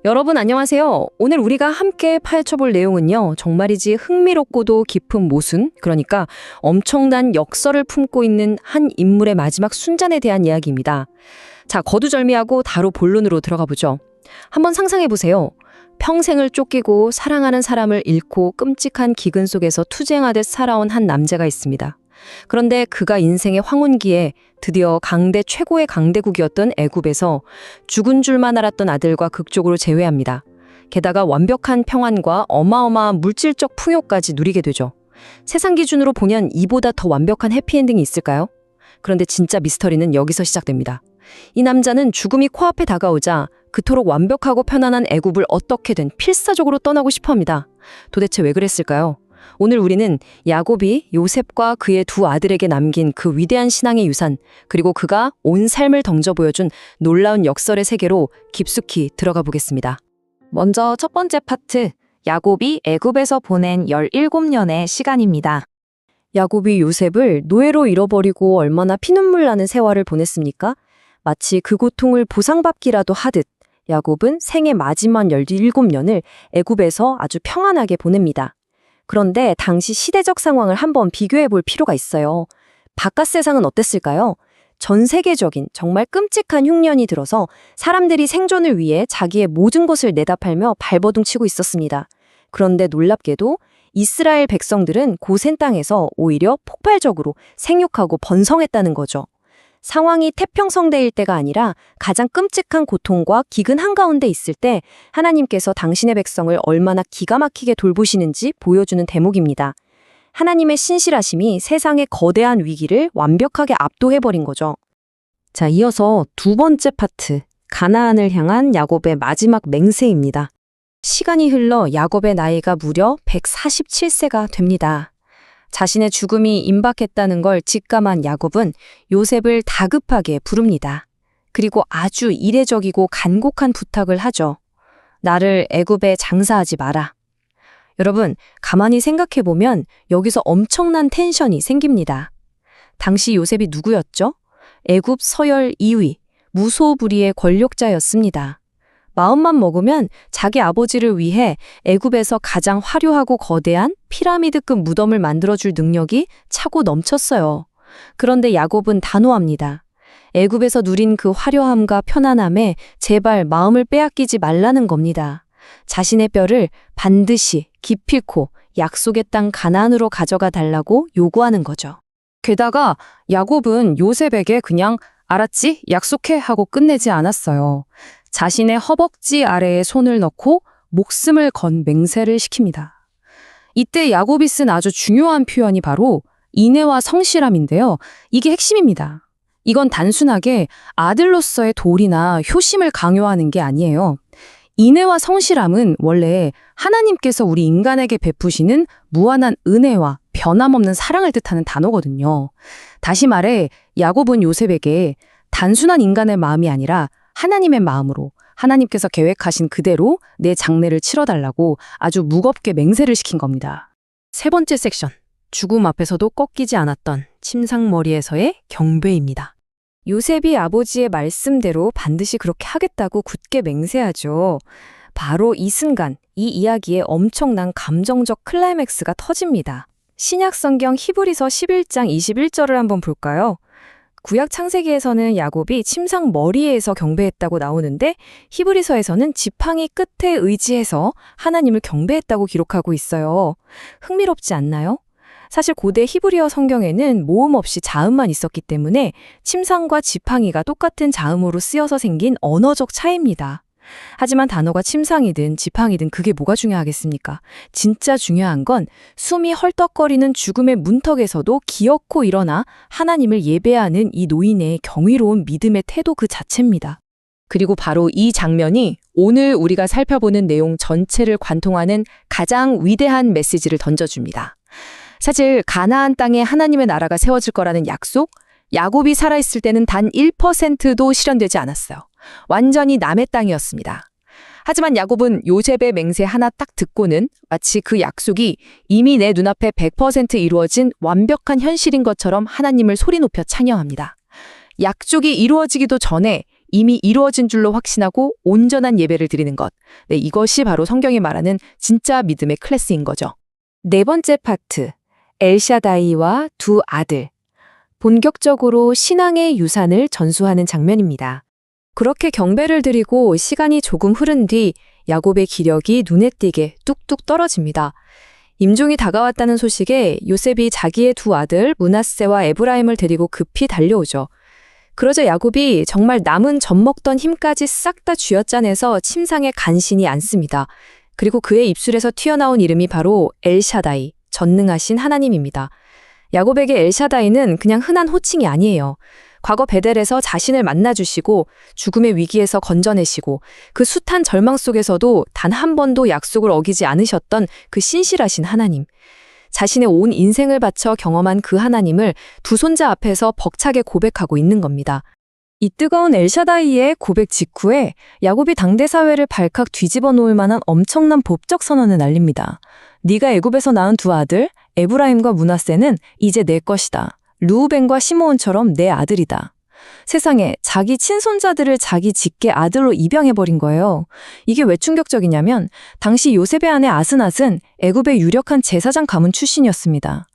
여러분 안녕하세요. 오늘 우리가 함께 파헤쳐볼 내용은요. 정말이지 흥미롭고도 깊은 모순, 그러니까 엄청난 역설을 품고 있는 한 인물의 마지막 순잔에 대한 이야기입니다. 자, 거두절미하고 바로 본론으로 들어가 보죠. 한번 상상해 보세요. 평생을 쫓기고 사랑하는 사람을 잃고 끔찍한 기근 속에서 투쟁하듯 살아온 한 남자가 있습니다. 그런데 그가 인생의 황혼기에 드디어 강대 최고의 강대국이었던 애굽에서 죽은 줄만 알았던 아들과 극적으로 재회합니다. 게다가 완벽한 평안과 어마어마한 물질적 풍요까지 누리게 되죠. 세상 기준으로 보면 이보다 더 완벽한 해피엔딩이 있을까요? 그런데 진짜 미스터리는 여기서 시작됩니다. 이 남자는 죽음이 코앞에 다가오자 그토록 완벽하고 편안한 애굽을 어떻게든 필사적으로 떠나고 싶어합니다. 도대체 왜 그랬을까요? 오늘 우리는 야곱이 요셉과 그의 두 아들에게 남긴 그 위대한 신앙의 유산, 그리고 그가 온 삶을 던져 보여준 놀라운 역설의 세계로 깊숙이 들어가 보겠습니다. 먼저 첫 번째 파트, 야곱이 애굽에서 보낸 17년의 시간입니다. 야곱이 요셉을 노예로 잃어버리고 얼마나 피눈물 나는 세월을 보냈습니까? 마치 그 고통을 보상받기라도 하듯 야곱은 생애 마지막 17년을 애굽에서 아주 평안하게 보냅니다. 그런데 당시 시대적 상황을 한번 비교해 볼 필요가 있어요. 바깥 세상은 어땠을까요? 전 세계적인 정말 끔찍한 흉년이 들어서 사람들이 생존을 위해 자기의 모든 것을 내다 팔며 발버둥치고 있었습니다. 그런데 놀랍게도 이스라엘 백성들은 고센 땅에서 오히려 폭발적으로 생육하고 번성했다는 거죠. 상황이 태평성대일 때가 아니라 가장 끔찍한 고통과 기근 한가운데 있을 때 하나님께서 당신의 백성을 얼마나 기가 막히게 돌보시는지 보여주는 대목입니다. 하나님의 신실하심이 세상의 거대한 위기를 완벽하게 압도해버린 거죠. 자, 이어서 두 번째 파트, 가나안을 향한 야곱의 마지막 맹세입니다. 시간이 흘러 야곱의 나이가 무려 147세가 됩니다. 자신의 죽음이 임박했다는 걸 직감한 야곱은 요셉을 다급하게 부릅니다. 그리고 아주 이례적이고 간곡한 부탁을 하죠. 나를 애굽에 장사하지 마라. 여러분, 가만히 생각해보면 여기서 엄청난 텐션이 생깁니다. 당시 요셉이 누구였죠? 애굽 서열 2위, 무소부리의 권력자였습니다. 마음만 먹으면 자기 아버지를 위해 애굽에서 가장 화려하고 거대한 피라미드급 무덤을 만들어줄 능력이 차고 넘쳤어요. 그런데 야곱은 단호합니다. 애굽에서 누린 그 화려함과 편안함에 제발 마음을 빼앗기지 말라는 겁니다. 자신의 뼈를 반드시 기필코 약속의 땅 가나안으로 가져가 달라고 요구하는 거죠. 게다가 야곱은 요셉에게 그냥 알았지? 약속해 하고 끝내지 않았어요. 자신의 허벅지 아래에 손을 넣고 목숨을 건 맹세를 시킵니다. 이때 야곱이 쓴 아주 중요한 표현이 바로 인애와 성실함인데요. 이게 핵심입니다. 이건 단순하게 아들로서의 도리나 효심을 강요하는 게 아니에요. 인애와 성실함은 원래 하나님께서 우리 인간에게 베푸시는 무한한 은혜와 변함없는 사랑을 뜻하는 단어거든요. 다시 말해 야곱은 요셉에게 단순한 인간의 마음이 아니라 하나님의 마음으로 하나님께서 계획하신 그대로 내 장례를 치러달라고 아주 무겁게 맹세를 시킨 겁니다. 세 번째 섹션, 죽음 앞에서도 꺾이지 않았던 침상머리에서의 경배입니다. 요셉이 아버지의 말씀대로 반드시 그렇게 하겠다고 굳게 맹세하죠. 바로 이 순간 이 이야기에 엄청난 감정적 클라이맥스가 터집니다. 신약 성경 히브리서 11장 21절을 한번 볼까요? 구약 창세기에서는 야곱이 침상 머리에서 경배했다고 나오는데 히브리서에서는 지팡이 끝에 의지해서 하나님을 경배했다고 기록하고 있어요. 흥미롭지 않나요? 사실 고대 히브리어 성경에는 모음 없이 자음만 있었기 때문에 침상과 지팡이가 똑같은 자음으로 쓰여서 생긴 언어적 차이입니다. 하지만 단어가 침상이든 지팡이든 그게 뭐가 중요하겠습니까? 진짜 중요한 건 숨이 헐떡거리는 죽음의 문턱에서도 기어코 일어나 하나님을 예배하는 이 노인의 경이로운 믿음의 태도 그 자체입니다. 그리고 바로 이 장면이 오늘 우리가 살펴보는 내용 전체를 관통하는 가장 위대한 메시지를 던져줍니다. 사실 가나안 땅에 하나님의 나라가 세워질 거라는 약속, 야곱이 살아있을 때는 단 1%도 실현되지 않았어요. 완전히 남의 땅이었습니다. 하지만 야곱은 요셉의 맹세 하나 딱 듣고는 마치 그 약속이 이미 내 눈앞에 100% 이루어진 완벽한 현실인 것처럼 하나님을 소리 높여 찬양합니다. 약속이 이루어지기도 전에 이미 이루어진 줄로 확신하고 온전한 예배를 드리는 것. 네, 이것이 바로 성경이 말하는 진짜 믿음의 클래스인 거죠. 네 번째 파트, 엘샤다이와 두 아들. 본격적으로 신앙의 유산을 전수하는 장면입니다. 그렇게 경배를 드리고 시간이 조금 흐른 뒤 야곱의 기력이 눈에 띄게 뚝뚝 떨어집니다. 임종이 다가왔다는 소식에 요셉이 자기의 두 아들 므낫세와 에브라임을 데리고 급히 달려오죠. 그러자 야곱이 정말 남은 젖먹던 힘까지 싹 다 쥐어짜내서 침상에 간신히 앉습니다. 그리고 그의 입술에서 튀어나온 이름이 바로 엘샤다이, 전능하신 하나님입니다. 야곱에게 엘샤다이는 그냥 흔한 호칭이 아니에요. 과거 베델에서 자신을 만나주시고 죽음의 위기에서 건져내시고 그 숱한 절망 속에서도 단 한 번도 약속을 어기지 않으셨던 그 신실하신 하나님. 자신의 온 인생을 바쳐 경험한 그 하나님을 두 손자 앞에서 벅차게 고백하고 있는 겁니다. 이 뜨거운 엘샤다이의 고백 직후에 야곱이 당대 사회를 발칵 뒤집어 놓을 만한 엄청난 법적 선언을 날립니다. 네가 애굽에서 낳은 두 아들 에브라임과 므낫세는 이제 내 것이다. 르우벤과 시므온처럼 내 아들이다. 세상에 자기 친손자들을 자기 직계 아들로 입양해버린 거예요. 이게 왜 충격적이냐면 당시 요셉의 아내 아스낫은 애굽의 유력한 제사장 가문 출신이었습니다.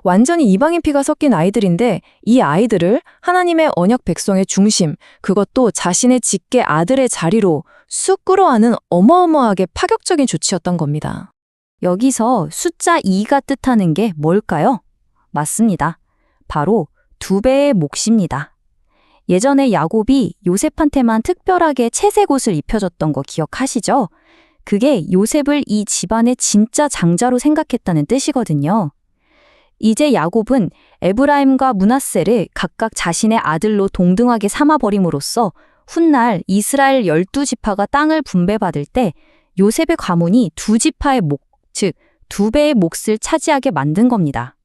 완전히 이방인 피가 섞인 아이들인데 이 아이들을 하나님의 언약 백성의 중심, 그것도 자신의 직계 아들의 자리로 쑥 끌어안은 어마어마하게 파격적인 조치였던 겁니다. 여기서 숫자 2가 뜻하는 게 뭘까요? 맞습니다. 바로 두 배의 몫입니다. 예전에 야곱이 요셉한테만 특별하게 채색 옷을 입혀줬던 거 기억하시죠? 그게 요셉을 이 집안의 진짜 장자로 생각했다는 뜻이거든요. 이제 야곱은 에브라임과 므낫세를 각각 자신의 아들로 동등하게 삼아버림으로써 훗날 이스라엘 12지파가 땅을 분배받을 때 요셉의 가문이 두 지파의 몫, 즉 두 배의 몫을 차지하게 만든 겁니다.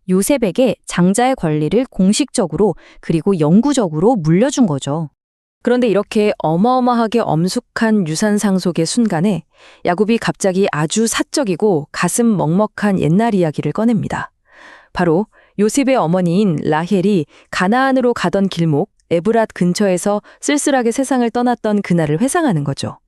요셉에게 장자의 권리를 공식적으로 그리고 영구적으로 물려준 거죠. 그런데 이렇게 어마어마하게 엄숙한 유산 상속의 순간에 야곱이 갑자기 아주 사적이고 가슴 먹먹한 옛날 이야기를 꺼냅니다. 바로 요셉의 어머니인 라헬이 가나안으로 가던 길목 에브랏 근처에서 쓸쓸하게 세상을 떠났던 그날을 회상하는 거죠.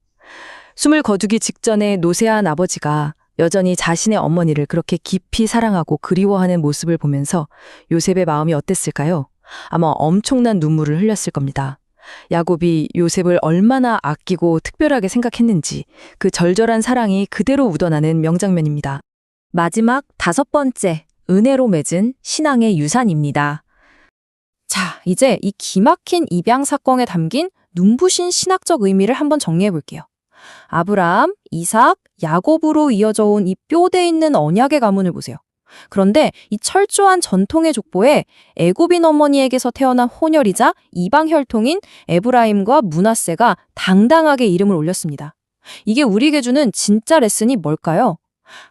숨을 거두기 직전에 노쇠한 아버지가 여전히 자신의 어머니를 그렇게 깊이 사랑하고 그리워하는 모습을 보면서 요셉의 마음이 어땠을까요? 아마 엄청난 눈물을 흘렸을 겁니다. 야곱이 요셉을 얼마나 아끼고 특별하게 생각했는지 그 절절한 사랑이 그대로 묻어나는 명장면입니다. 마지막 5번째, 은혜로 맺은 신앙의 유산입니다. 자, 이제 이 기막힌 입양 사건에 담긴 눈부신 신학적 의미를 한번 정리해 볼게요. 아브라함, 이삭, 야곱으로 이어져 온 이 뼈대 있는 언약의 가문을 보세요. 그런데 이 철저한 전통의 족보에 애굽인 어머니에게서 태어난 혼혈이자 이방 혈통인 에브라임과 므낫세가 당당하게 이름을 올렸습니다. 이게 우리에게 주는 진짜 레슨이 뭘까요?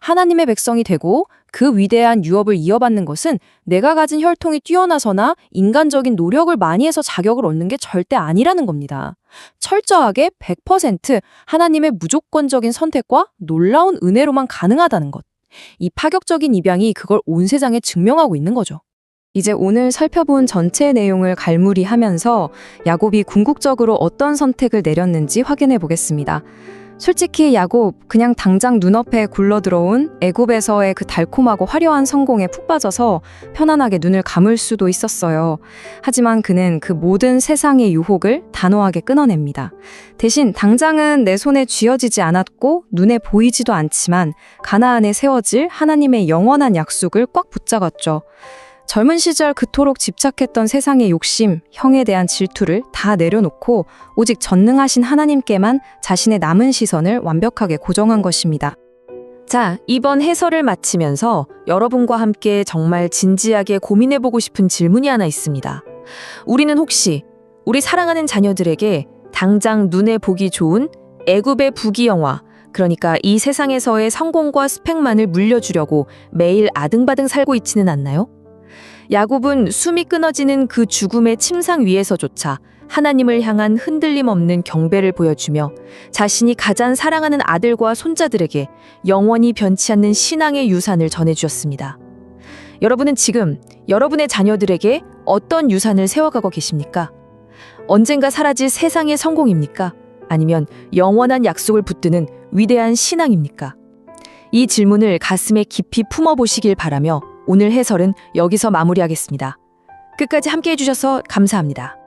하나님의 백성이 되고 그 위대한 유업을 이어받는 것은 내가 가진 혈통이 뛰어나서나 인간적인 노력을 많이 해서 자격을 얻는 게 절대 아니라는 겁니다. 철저하게 100% 하나님의 무조건적인 선택과 놀라운 은혜로만 가능하다는 것. 이 파격적인 입양이 그걸 온 세상에 증명하고 있는 거죠. 이제 오늘 살펴본 전체 내용을 갈무리하면서 야곱이 궁극적으로 어떤 선택을 내렸는지 확인해 보겠습니다. 솔직히 야곱 그냥 당장 눈앞에 굴러들어온 애굽에서의 그 달콤하고 화려한 성공에 푹 빠져서 편안하게 눈을 감을 수도 있었어요. 하지만 그는 그 모든 세상의 유혹을 단호하게 끊어냅니다. 대신 당장은 내 손에 쥐어지지 않았고 눈에 보이지도 않지만 가나안에 세워질 하나님의 영원한 약속을 꽉 붙잡았죠. 젊은 시절 그토록 집착했던 세상의 욕심, 형에 대한 질투를 다 내려놓고 오직 전능하신 하나님께만 자신의 남은 시선을 완벽하게 고정한 것입니다. 자, 이번 해설을 마치면서 여러분과 함께 정말 진지하게 고민해보고 싶은 질문이 하나 있습니다. 우리는 혹시 우리 사랑하는 자녀들에게 당장 눈에 보기 좋은 애굽의 부귀영화, 그러니까 이 세상에서의 성공과 스펙만을 물려주려고 매일 아등바등 살고 있지는 않나요? 야곱은 숨이 끊어지는 그 죽음의 침상 위에서조차 하나님을 향한 흔들림 없는 경배를 보여주며 자신이 가장 사랑하는 아들과 손자들에게 영원히 변치 않는 신앙의 유산을 전해주었습니다. 여러분은 지금 여러분의 자녀들에게 어떤 유산을 세워가고 계십니까? 언젠가 사라질 세상의 성공입니까? 아니면 영원한 약속을 붙드는 위대한 신앙입니까? 이 질문을 가슴에 깊이 품어보시길 바라며 오늘 해설은 여기서 마무리하겠습니다. 끝까지 함께 해주셔서 감사합니다.